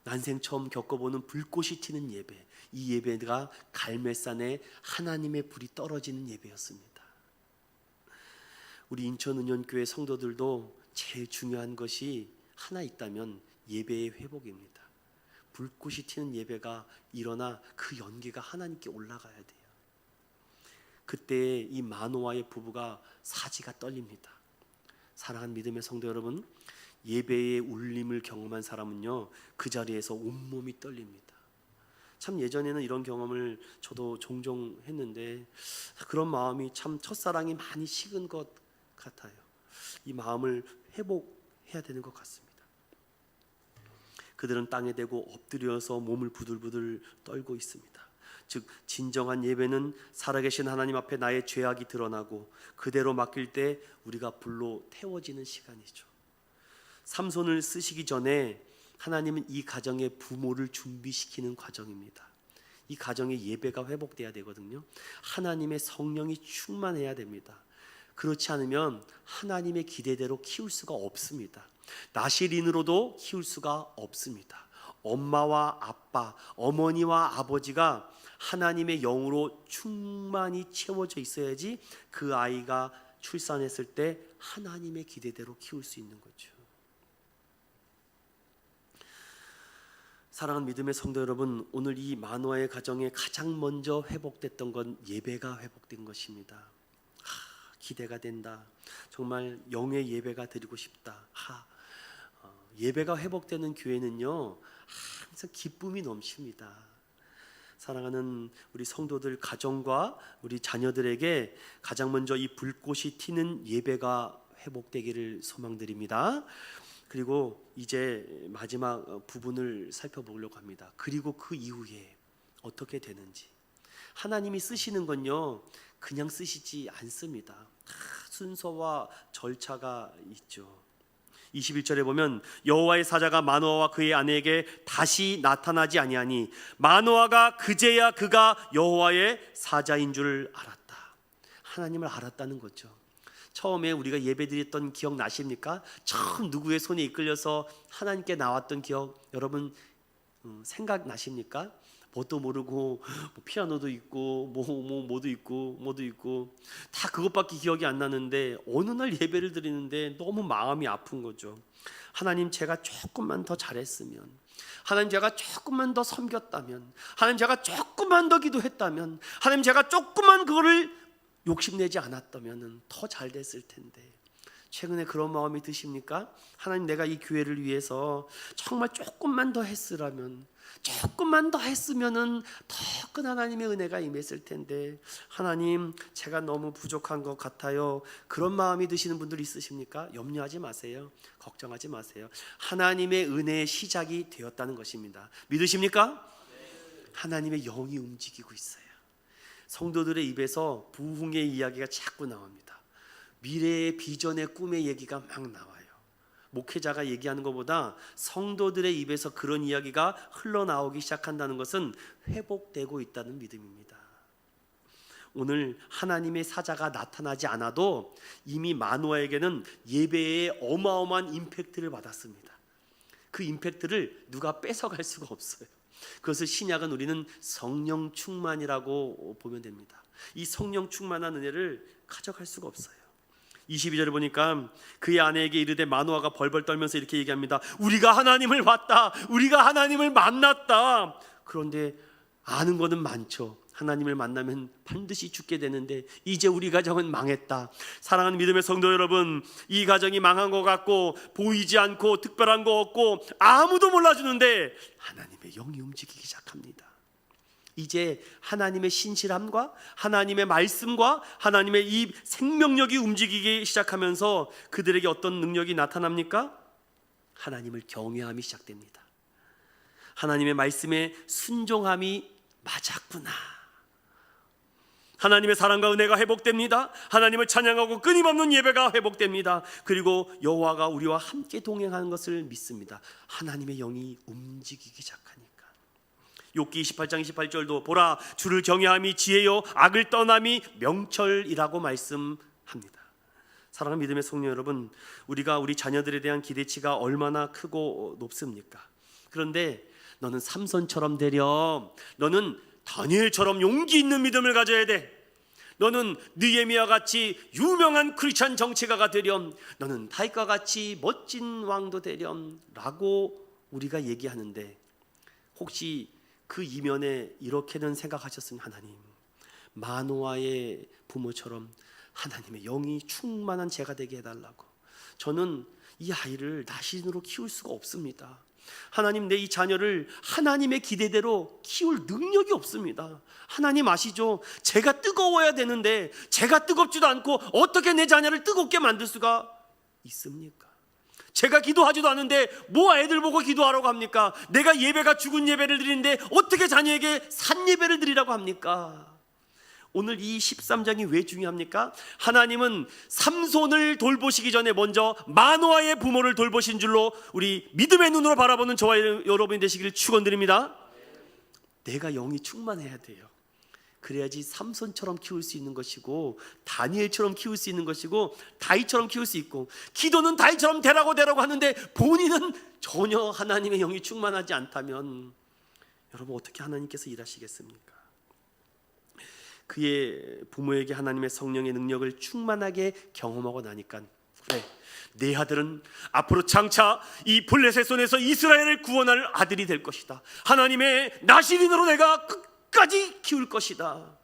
Speaker 1: 난생 처음 겪어보는 불꽃이 튀는 예배, 이 예배가 갈멜산에 하나님의 불이 떨어지는 예배였습니다. 우리 인천은연교회 성도들도 제일 중요한 것이 하나 있다면 예배의 회복입니다. 불꽃이 튀는 예배가 일어나 그 연기가 하나님께 올라가야 돼요. 그때 이 마노아의 부부가 사지가 떨립니다. 사랑하는 믿음의 성도 여러분, 예배의 울림을 경험한 사람은요, 그 자리에서 온몸이 떨립니다. 참 예전에는 이런 경험을 저도 종종 했는데 그런 마음이 참 첫사랑이 많이 식은 것 같아요. 이 마음을 회복해야 되는 것 같습니다. 그들은 땅에 대고 엎드려서 몸을 부들부들 떨고 있습니다. 즉 진정한 예배는 살아계신 하나님 앞에 나의 죄악이 드러나고 그대로 맡길 때 우리가 불로 태워지는 시간이죠. 삼손을 쓰시기 전에 하나님은 이 가정의 부모를 준비시키는 과정입니다. 이 가정의 예배가 회복돼야 되거든요. 하나님의 성령이 충만해야 됩니다. 그렇지 않으면 하나님의 기대대로 키울 수가 없습니다. 나실인으로도 키울 수가 없습니다. 엄마와 아빠, 어머니와 아버지가 하나님의 영으로 충만히 채워져 있어야지 그 아이가 출산했을 때 하나님의 기대대로 키울 수 있는 거죠. 사랑하는 믿음의 성도 여러분, 오늘 이 마노아의 가정에 가장 먼저 회복됐던 건 예배가 회복된 것입니다. 기대가 된다. 정말 영의 예배가 드리고 싶다. 예배가 회복되는 교회는요, 항상 기쁨이 넘칩니다. 사랑하는 우리 성도들 가정과 우리 자녀들에게 가장 먼저 이 불꽃이 튀는 예배가 회복되기를 소망드립니다. 그리고 이제 마지막 부분을 살펴보려고 합니다. 그리고 그 이후에 어떻게 되는지. 하나님이 쓰시는 건요, 그냥 쓰시지 않습니다. 다 순서와 절차가 있죠. 21절에 보면 여호와의 사자가 마노아와 그의 아내에게 다시 나타나지 아니하니 마노아가 그제야 그가 여호와의 사자인 줄 알았다. 하나님을 알았다는 거죠. 처음에 우리가 예배드렸던 기억 나십니까? 처음 누구의 손에 이끌려서 하나님께 나왔던 기억 여러분 생각나십니까? 뭣도 모르고 피아노도 있고 뭐도 있고 다 그것밖에 기억이 안 나는데 어느 날 예배를 드리는데 너무 마음이 아픈 거죠. 하나님, 제가 조금만 더 잘했으면, 하나님 제가 조금만 더 섬겼다면, 하나님 제가 조금만 더 기도했다면, 하나님 제가 조금만 그거를 욕심내지 않았다면 더 잘 됐을 텐데. 최근에 그런 마음이 드십니까? 하나님, 내가 이 교회를 위해서 정말 조금만 더 했으라면, 조금만 더 했으면은 더 큰 하나님의 은혜가 임했을 텐데 하나님, 제가 너무 부족한 것 같아요. 그런 마음이 드시는 분들 있으십니까? 염려하지 마세요. 걱정하지 마세요. 하나님의 은혜의 시작이 되었다는 것입니다. 믿으십니까? 하나님의 영이 움직이고 있어요. 성도들의 입에서 부흥의 이야기가 자꾸 나옵니다. 미래의 비전의 꿈의 얘기가 막 나와요. 목회자가 얘기하는 것보다 성도들의 입에서 그런 이야기가 흘러나오기 시작한다는 것은 회복되고 있다는 믿음입니다. 오늘 하나님의 사자가 나타나지 않아도 이미 마노아에게는 예배의 어마어마한 임팩트를 받았습니다. 그 임팩트를 누가 뺏어갈 수가 없어요. 그것을 신약은 우리는 성령 충만이라고 보면 됩니다. 이 성령 충만한 은혜를 가져갈 수가 없어요. 22절에 보니까 그의 아내에게 이르되 마노아가 벌벌 떨면서 이렇게 얘기합니다. 우리가 하나님을 봤다. 우리가 하나님을 만났다. 그런데 아는 거는 많죠. 하나님을 만나면 반드시 죽게 되는데 이제 우리 가정은 망했다. 사랑하는 믿음의 성도 여러분, 이 가정이 망한 것 같고 보이지 않고 특별한 거 없고 아무도 몰라주는데 하나님의 영이 움직이기 시작합니다. 이제 하나님의 신실함과 하나님의 말씀과 하나님의 이 생명력이 움직이기 시작하면서 그들에게 어떤 능력이 나타납니까? 하나님을 경외함이 시작됩니다. 하나님의 말씀에 순종함이 맞았구나. 하나님의 사랑과 은혜가 회복됩니다. 하나님을 찬양하고 끊임없는 예배가 회복됩니다. 그리고 여호와가 우리와 함께 동행하는 것을 믿습니다. 하나님의 영이 움직이기 시작하니까. 욥기 28장 28절도 보라, 주를 경외함이 지혜요 악을 떠남이 명철이라고 말씀합니다. 사랑하는 믿음의 성도 여러분, 우리가 우리 자녀들에 대한 기대치가 얼마나 크고 높습니까? 그런데 너는 삼손처럼 되렴, 너는 다니엘처럼 용기 있는 믿음을 가져야 돼, 너는 느헤미야 같이 유명한 크리스찬 정치가가 되렴, 너는 다윗과 같이 멋진 왕도 되렴 라고 우리가 얘기하는데 혹시 그 이면에 이렇게는 생각하셨으면, 하나님, 마노아의 부모처럼 하나님의 영이 충만한 제가 되게 해달라고. 저는 이 아이를 나신으로 키울 수가 없습니다. 하나님, 내 이 자녀를 하나님의 기대대로 키울 능력이 없습니다. 하나님 아시죠? 제가 뜨거워야 되는데 제가 뜨겁지도 않고 어떻게 내 자녀를 뜨겁게 만들 수가 있습니까? 제가 기도하지도 않는데 뭐 애들 보고 기도하라고 합니까? 내가 예배가 죽은 예배를 드리는데 어떻게 자녀에게 산 예배를 드리라고 합니까? 오늘 이 13장이 왜 중요합니까? 하나님은 삼손을 돌보시기 전에 먼저 마노아의 부모를 돌보신 줄로 우리 믿음의 눈으로 바라보는 저와 여러분이 되시기를 축원드립니다. 내가 영이 충만해야 돼요. 그래야지 삼손처럼 키울 수 있는 것이고 다니엘처럼 키울 수 있는 것이고 다윗처럼 키울 수 있고, 기도는 다윗처럼 되라고 하는데 본인은 전혀 하나님의 영이 충만하지 않다면 여러분 어떻게 하나님께서 일하시겠습니까? 그의 부모에게 하나님의 성령의 능력을 충만하게 경험하고 나니까, 그래, 내 아들은 앞으로 장차 이 블레셋 손에서 이스라엘을 구원할 아들이 될 것이다. 하나님의 나실인으로 내가 끝까지 키울 것이다.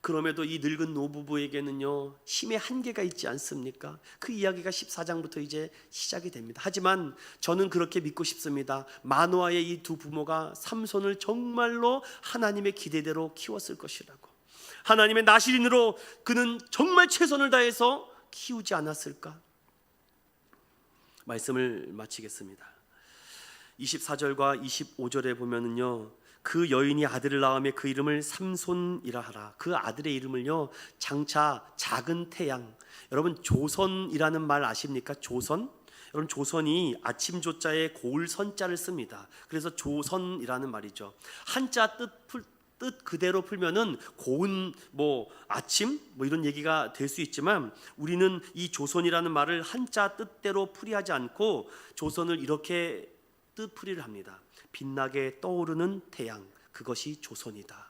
Speaker 1: 그럼에도 이 늙은 노부부에게는요 힘의 한계가 있지 않습니까? 그 이야기가 14장부터 이제 시작이 됩니다. 하지만 저는 그렇게 믿고 싶습니다. 마노아의 이 두 부모가 삼손을 정말로 하나님의 기대대로 키웠을 것이라고. 하나님의 나실인으로 그는 정말 최선을 다해서 키우지 않았을까? 말씀을 마치겠습니다. 24절과 25절에 보면은요, 그 여인이 아들을 낳으며 그 이름을 삼손이라 하라. 그 아들의 이름을요, 장차 작은 태양. 여러분, 조선이라는 말 아십니까? 조선? 여러분, 조선이 아침 조자에 고을 선자를 씁니다. 그래서 조선이라는 말이죠. 한자 뜻 그대로 풀면은 고운 아침 이런 얘기가 될 수 있지만, 우리는 이 조선이라는 말을 한자 뜻대로 풀이하지 않고 조선을 이렇게 뜻풀이를 합니다. 빛나게 떠오르는 태양, 그것이 조선이다.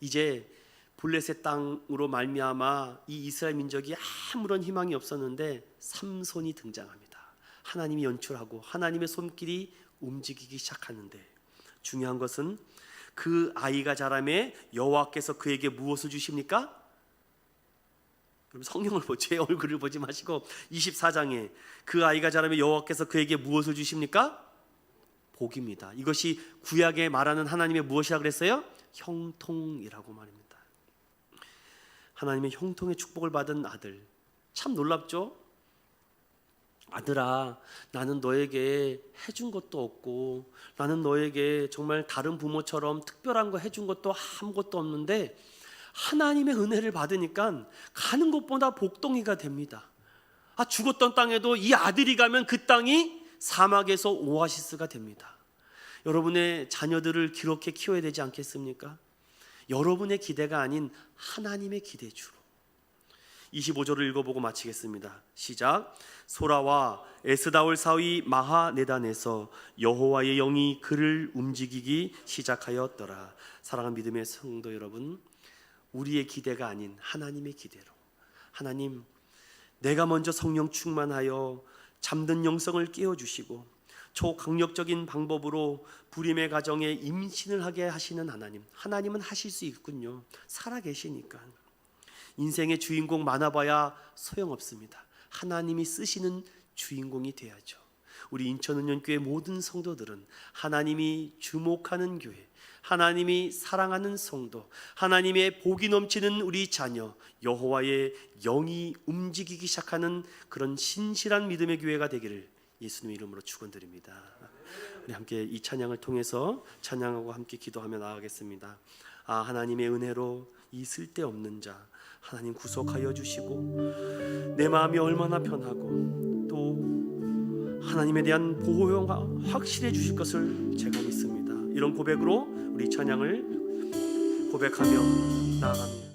Speaker 1: 이제 블레셋 땅으로 말미암아 이 이스라엘 민족이 아무런 희망이 없었는데 삼손이 등장합니다. 하나님이 연출하고 하나님의 손길이 움직이기 시작하는데, 중요한 것은 그 아이가 자라매 여호와께서 그에게 무엇을 주십니까? 그럼 성경을 제 얼굴을 보지 마시고 24장에 그 아이가 자라매 여호와께서 그에게 무엇을 주십니까? 복입니다. 이것이 구약에 말하는 하나님의 무엇이라 그랬어요? 형통이라고 말입니다. 하나님의 형통의 축복을 받은 아들, 참 놀랍죠? 아들아, 나는 너에게 해준 것도 없고, 나는 너에게 정말 다른 부모처럼 특별한 거 해준 것도 아무것도 없는데 하나님의 은혜를 받으니까 가는 것보다 복덩이가 됩니다. 죽었던 땅에도 이 아들이 가면 그 땅이 사막에서 오아시스가 됩니다. 여러분의 자녀들을 그렇게 키워야 되지 않겠습니까? 여러분의 기대가 아닌 하나님의 기대주로. 25절을 읽어보고 마치겠습니다. 시작. 소라와 에스다올 사위 마하네단에서 여호와의 영이 그를 움직이기 시작하였더라. 사랑하는 믿음의 성도 여러분, 우리의 기대가 아닌 하나님의 기대로, 하나님, 내가 먼저 성령 충만하여 잠든 영성을 깨워주시고 초강력적인 방법으로 불임의 가정에 임신을 하게 하시는 하나님, 하나님은 하실 수 있군요. 살아계시니까. 인생의 주인공 많아봐야 소용없습니다. 하나님이 쓰시는 주인공이 돼야죠. 우리 인천은연교회 모든 성도들은 하나님이 주목하는 교회, 하나님이 사랑하는 성도, 하나님의 복이 넘치는 우리 자녀, 여호와의 영이 움직이기 시작하는 그런 신실한 믿음의 교회가 되기를 예수님의 이름으로 축원드립니다. 우리 함께 이 찬양을 통해서 찬양하고 함께 기도하며 나아가겠습니다. 하나님의 은혜로 이 쓸데없는 자 하나님 구속하여 주시고, 내 마음이 얼마나 편하고 또 하나님에 대한 보호가 확실해 주실 것을 제가 믿습니다. 이런 고백으로 우리 찬양을 고백하며 나아갑니다.